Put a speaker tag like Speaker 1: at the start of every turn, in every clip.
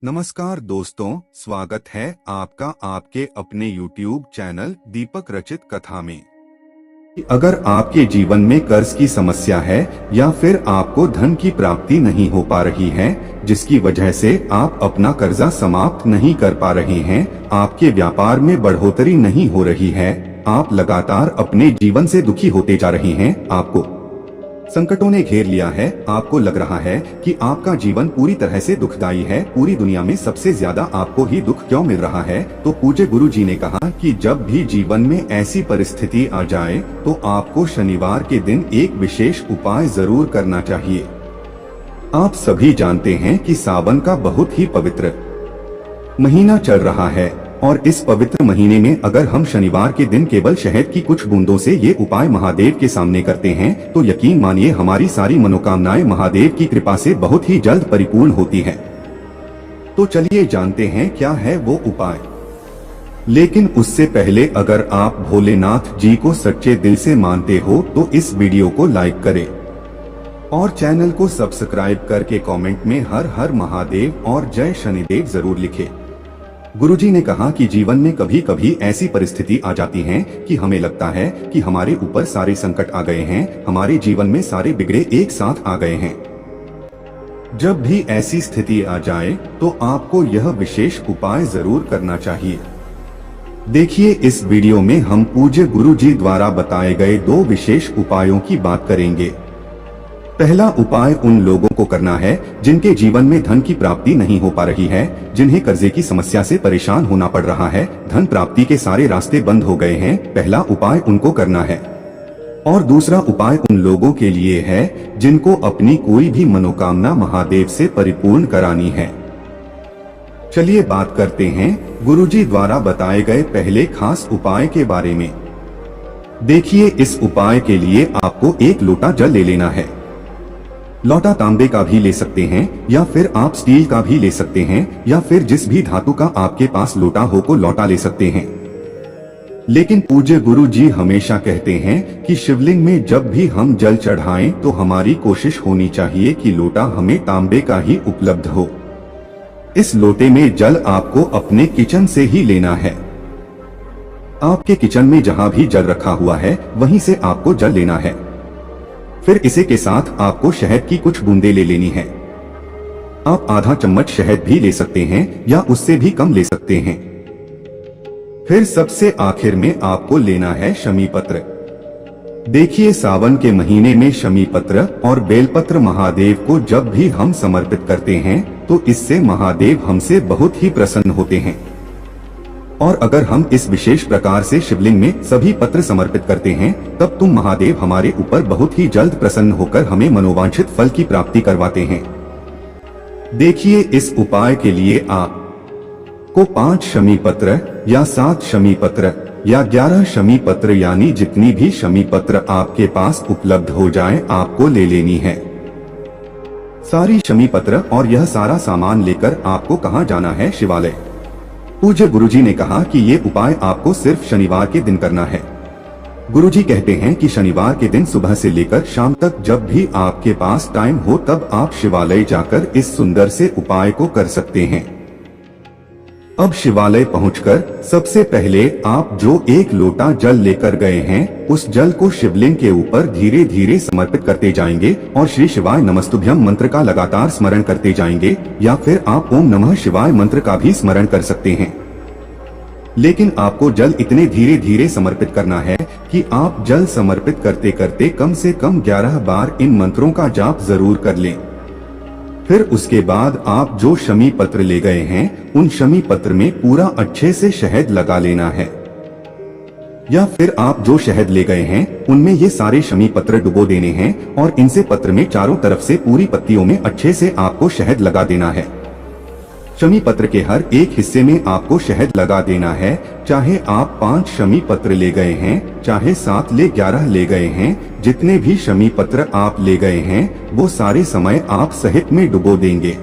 Speaker 1: नमस्कार दोस्तों, स्वागत है आपका आपके अपने YouTube चैनल दीपक रचित कथा में। अगर आपके जीवन में कर्ज की समस्या है या फिर आपको धन की प्राप्ति नहीं हो पा रही है, जिसकी वजह से आप अपना कर्जा समाप्त नहीं कर पा रहे हैं, आपके व्यापार में बढ़ोतरी नहीं हो रही है, आप लगातार अपने जीवन से दुखी होते जा रहे हैं, आपको संकटों ने घेर लिया है, आपको लग रहा है कि आपका जीवन पूरी तरह से दुखदायी है, पूरी दुनिया में सबसे ज्यादा आपको ही दुख क्यों मिल रहा है, तो पूज्य गुरु जी ने कहा कि जब भी जीवन में ऐसी परिस्थिति आ जाए तो आपको शनिवार के दिन एक विशेष उपाय जरूर करना चाहिए। आप सभी जानते हैं कि सावन का बहुत ही पवित्र महीना चल रहा है और इस पवित्र महीने में अगर हम शनिवार के दिन केवल शहद की कुछ बूंदों से ये उपाय महादेव के सामने करते हैं तो यकीन मानिए हमारी सारी मनोकामनाएं महादेव की कृपा से बहुत ही जल्द परिपूर्ण होती हैं। तो चलिए जानते हैं क्या है वो उपाय। लेकिन उससे पहले अगर आप भोलेनाथ जी को सच्चे दिल से मानते हो तो इस वीडियो को लाइक करें और चैनल को सब्सक्राइब करके कमेंट में हर हर महादेव और जय शनिदेव जरूर लिखें। गुरुजी ने कहा कि जीवन में कभी कभी ऐसी परिस्थिति आ जाती है कि हमें लगता है कि हमारे ऊपर सारे संकट आ गए हैं, हमारे जीवन में सारे बिगड़े एक साथ आ गए हैं। जब भी ऐसी स्थिति आ जाए तो आपको यह विशेष उपाय जरूर करना चाहिए। देखिए, इस वीडियो में हम पूज्य गुरुजी द्वारा बताए गए दो विशेष उपायों की बात करेंगे। पहला उपाय उन लोगों को करना है जिनके जीवन में धन की प्राप्ति नहीं हो पा रही है, जिन्हें कर्जे की समस्या से परेशान होना पड़ रहा है, धन प्राप्ति के सारे रास्ते बंद हो गए हैं, पहला उपाय उनको करना है। और दूसरा उपाय उन लोगों के लिए है जिनको अपनी कोई भी मनोकामना महादेव से परिपूर्ण करानी है। चलिए बात करते हैं गुरुजी द्वारा बताए गए पहले खास उपाय के बारे में। देखिए, इस उपाय के लिए आपको एक लोटा जल ले लेना है। लोटा तांबे का भी ले सकते हैं या फिर आप स्टील का भी ले सकते हैं या फिर जिस भी धातु का आपके पास लोटा हो को लोटा ले सकते हैं। लेकिन पूज्य गुरु जी हमेशा कहते हैं कि शिवलिंग में जब भी हम जल चढ़ाएं तो हमारी कोशिश होनी चाहिए कि लोटा हमें तांबे का ही उपलब्ध हो। इस लोटे में जल आपको अपने किचन से ही लेना है। आपके किचन में जहां भी जल रखा हुआ है वहीं से आपको जल लेना है। फिर इसे के साथ आपको शहद की कुछ बूंदें ले लेनी है। आप आधा चम्मच शहद भी ले सकते हैं या उससे भी कम ले सकते हैं। फिर सबसे आखिर में आपको लेना है शमी पत्र। देखिए, सावन के महीने में शमी पत्र और बेलपत्र महादेव को जब भी हम समर्पित करते हैं तो इससे महादेव हमसे बहुत ही प्रसन्न होते हैं। और अगर हम इस विशेष प्रकार से शिवलिंग में सभी पत्र समर्पित करते हैं तब तुम महादेव हमारे ऊपर बहुत ही जल्द प्रसन्न होकर हमें मनोवांछित फल की प्राप्ति करवाते हैं। देखिए, इस उपाय के लिए आपको 5 शमी पत्र या 7 शमी पत्र या 11 शमी पत्र यानी जितनी भी शमी पत्र आपके पास उपलब्ध हो जाए आपको ले लेनी है। सारी शमी पत्र और यह सारा सामान लेकर आपको कहाँ जाना है? शिवालय। पूज्य गुरुजी ने कहा कि ये उपाय आपको सिर्फ शनिवार के दिन करना है। गुरुजी कहते हैं कि शनिवार के दिन सुबह से लेकर शाम तक जब भी आपके पास टाइम हो तब आप शिवालय जाकर इस सुंदर से उपाय को कर सकते हैं। अब शिवालय पहुंचकर सबसे पहले आप जो एक लोटा जल लेकर गए हैं उस जल को शिवलिंग के ऊपर धीरे धीरे समर्पित करते जाएंगे और श्री शिवाय नमस्तुभ्यम मंत्र का लगातार स्मरण करते जाएंगे या फिर आप ओम नमः शिवाय मंत्र का भी स्मरण कर सकते हैं। लेकिन आपको जल इतने धीरे धीरे समर्पित करना है कि आप जल समर्पित करते करते कम से कम 11 बार इन मंत्रों का जाप जरूर कर लें। फिर उसके बाद आप जो शमी पत्र ले गए हैं उन शमी पत्र में पूरा अच्छे से शहद लगा लेना है। या फिर आप जो शहद ले गए हैं उनमें ये सारे शमी पत्र डुबो देने हैं और इनसे पत्र में चारों तरफ से पूरी पत्तियों में अच्छे से आपको शहद लगा देना है। शमी पत्र के हर एक हिस्से में आपको शहद लगा देना है, चाहे आप 5 शमी पत्र ले गए हैं, चाहे 7 ले 11 ले गए हैं, जितने भी शमी पत्र आप ले गए हैं वो सारे समय आप सहित में डुबो देंगे।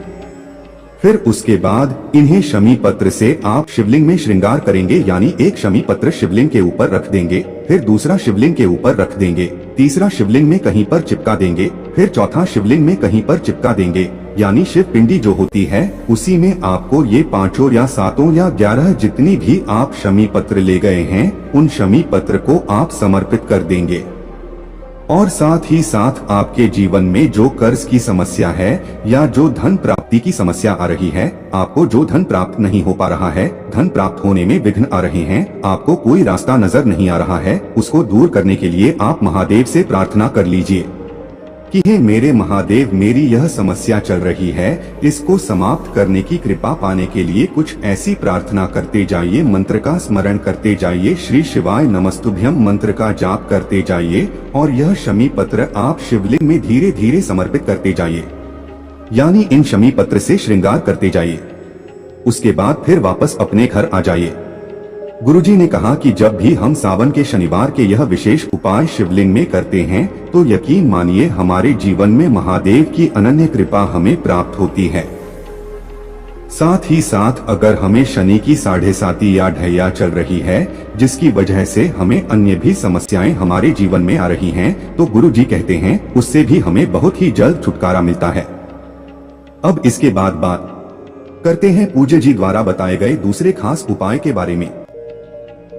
Speaker 1: फिर उसके बाद इन्हें शमी पत्र से आप शिवलिंग में श्रृंगार करेंगे, यानी एक शमी पत्र शिवलिंग के ऊपर रख देंगे, फिर दूसरा शिवलिंग के ऊपर रख देंगे, तीसरा शिवलिंग में कहीं पर चिपका देंगे, फिर चौथा शिवलिंग में कहीं पर चिपका देंगे, यानी शिव पिंडी जो होती है उसी में आपको ये 5 या 7 या 11 जितनी भी आप शमी पत्र ले गए हैं उन शमी पत्र को आप समर्पित कर देंगे। और साथ ही साथ आपके जीवन में जो कर्ज की समस्या है या जो धन प्राप्ति की समस्या आ रही है, आपको जो धन प्राप्त नहीं हो पा रहा है, धन प्राप्त होने में विघ्न आ रहे हैं, आपको कोई रास्ता नजर नहीं आ रहा है, उसको दूर करने के लिए आप महादेव से प्रार्थना कर लीजिए कि हे मेरे महादेव, मेरी यह समस्या चल रही है, इसको समाप्त करने की कृपा पाने के लिए कुछ ऐसी प्रार्थना करते जाइए, मंत्र का स्मरण करते जाइए, श्री शिवाय नमस्तुभ्यम मंत्र का जाप करते जाइए और यह शमी पत्र आप शिवलिंग में धीरे धीरे समर्पित करते जाइए, यानी इन शमी पत्र से श्रृंगार करते जाइए। उसके बाद फिर वापस अपने घर आ जाइए। गुरुजी ने कहा कि जब भी हम सावन के शनिवार के यह विशेष उपाय शिवलिंग में करते हैं तो यकीन मानिए हमारे जीवन में महादेव की अनन्य कृपा हमें प्राप्त होती है। साथ ही साथ अगर हमें शनि की 7.5 या ढैया चल रही है जिसकी वजह से हमें अन्य भी समस्याएं हमारे जीवन में आ रही हैं, तो गुरुजी कहते हैं उससे भी हमें बहुत ही जल्द छुटकारा मिलता है। अब इसके बाद बात करते हैं पूज्य जी द्वारा बताए गए दूसरे खास उपाय के बारे में।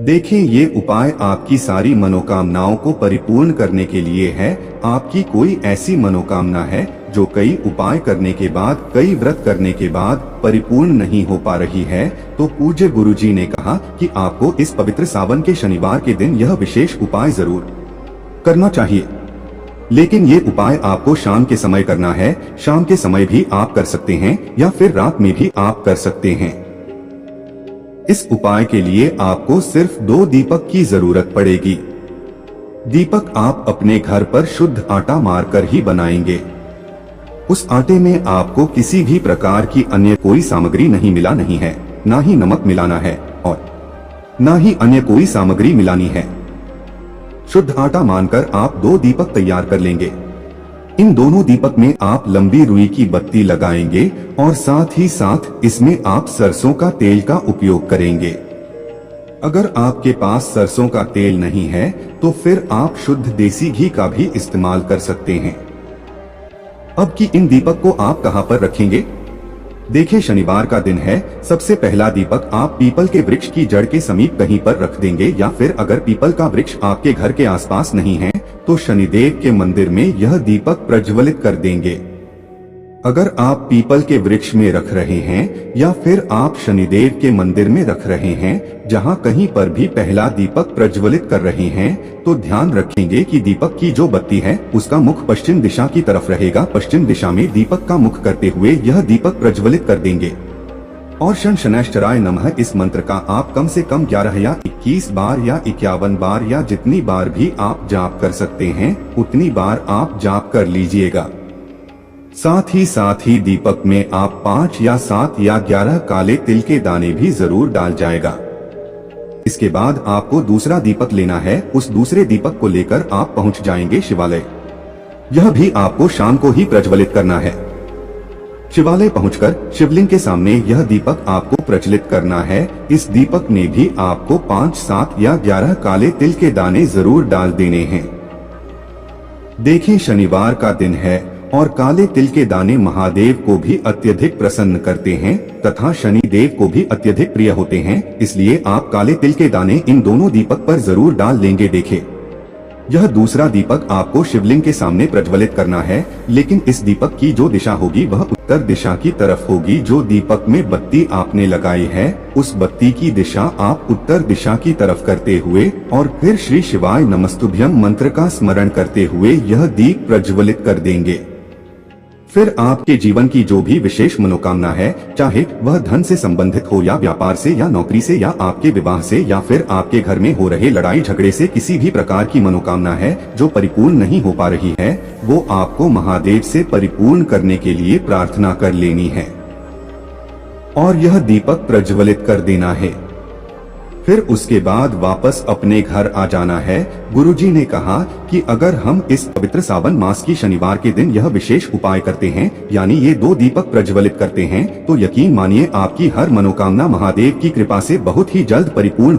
Speaker 1: देखिए, ये उपाय आपकी सारी मनोकामनाओं को परिपूर्ण करने के लिए है। आपकी कोई ऐसी मनोकामना है जो कई उपाय करने के बाद, कई व्रत करने के बाद परिपूर्ण नहीं हो पा रही है, तो पूज्य गुरुजी ने कहा कि आपको इस पवित्र सावन के शनिवार के दिन यह विशेष उपाय जरूर करना चाहिए। लेकिन ये उपाय आपको शाम के समय करना है। शाम के समय भी आप कर सकते हैं या फिर रात में भी आप कर सकते हैं। इस उपाय के लिए आपको सिर्फ 2 दीपक की जरूरत पड़ेगी। दीपक आप अपने घर पर शुद्ध आटा मारकर ही बनाएंगे। उस आटे में आपको किसी भी प्रकार की अन्य कोई सामग्री नहीं मिला नहीं है, ना ही नमक मिलाना है और ना ही अन्य कोई सामग्री मिलानी है। शुद्ध आटा मानकर आप 2 दीपक तैयार कर लेंगे। इन दोनों दीपक में आप लंबी रुई की बत्ती लगाएंगे और साथ ही साथ इसमें आप सरसों का तेल का उपयोग करेंगे। अगर आपके पास सरसों का तेल नहीं है तो फिर आप शुद्ध देसी घी का भी इस्तेमाल कर सकते हैं। अब कि इन दीपक को आप कहां पर रखेंगे? देखिए, शनिवार का दिन है। सबसे पहला दीपक आप पीपल के वृक्ष की जड़ के समीप कहीं पर रख देंगे, या फिर अगर पीपल का वृक्ष आपके घर के आसपास नहीं है तो शनिदेव के मंदिर में यह दीपक प्रज्वलित कर देंगे। अगर आप पीपल के वृक्ष में रख रहे हैं या फिर आप शनिदेव के मंदिर में रख रहे हैं, जहां कहीं पर भी पहला दीपक प्रज्वलित कर रहे हैं, तो ध्यान रखेंगे कि दीपक की जो बत्ती है उसका मुख पश्चिम दिशा की तरफ रहेगा। पश्चिम दिशा में दीपक का मुख करते हुए यह दीपक प्रज्वलित कर देंगे। और शं शनैश्चराय नमः इस मंत्र का आप कम से कम 11 या 21 बार या 51 बार या जितनी बार भी आप जाप कर सकते हैं उतनी बार आप जाप कर लीजिएगा। साथ ही दीपक में आप 5 या 7 या 11 काले तिल के दाने भी जरूर डाल जाएगा। इसके बाद आपको दूसरा दीपक लेना है। उस दूसरे दीपक को लेकर आप पहुंच जाएंगे शिवालय। यह भी आपको शाम को ही प्रज्वलित करना है। शिवालय पहुंचकर शिवलिंग के सामने यह दीपक आपको प्रज्वलित करना है। इस दीपक में भी आपको 5, 7 या 11 काले तिल के दाने जरूर डाल देने हैं। देखिए, शनिवार का दिन है और काले तिल के दाने महादेव को भी अत्यधिक प्रसन्न करते हैं तथा शनि देव को भी अत्यधिक प्रिय होते हैं, इसलिए आप काले तिल के दाने इन दोनों दीपक पर जरूर डाल लेंगे। देखिए, यह दूसरा दीपक आपको शिवलिंग के सामने प्रज्वलित करना है, लेकिन इस दीपक की जो दिशा होगी वह उत्तर दिशा की तरफ होगी। जो दीपक में बत्ती आपने लगाई है उस बत्ती की दिशा आप उत्तर दिशा की तरफ करते हुए और फिर श्री शिवाय नमस्तुभ्यम मंत्र का स्मरण करते हुए यह दीप प्रज्वलित कर देंगे। फिर आपके जीवन की जो भी विशेष मनोकामना है, चाहे वह धन से संबंधित हो या व्यापार से या नौकरी से या आपके विवाह से या फिर आपके घर में हो रहे लड़ाई झगड़े से, किसी भी प्रकार की मनोकामना है जो परिपूर्ण नहीं हो पा रही है, वो आपको महादेव से परिपूर्ण करने के लिए प्रार्थना कर लेनी है और यह दीपक प्रज्वलित कर देना है। फिर उसके बाद वापस अपने घर आ जाना है। गुरुजी ने कहा कि अगर हम इस पवित्र सावन मास की शनिवार के दिन यह विशेष उपाय करते हैं, यानी ये 2 दीपक प्रज्वलित करते हैं, तो यकीन मानिए आपकी हर मनोकामना महादेव की कृपा से बहुत ही जल्द परिपूर्ण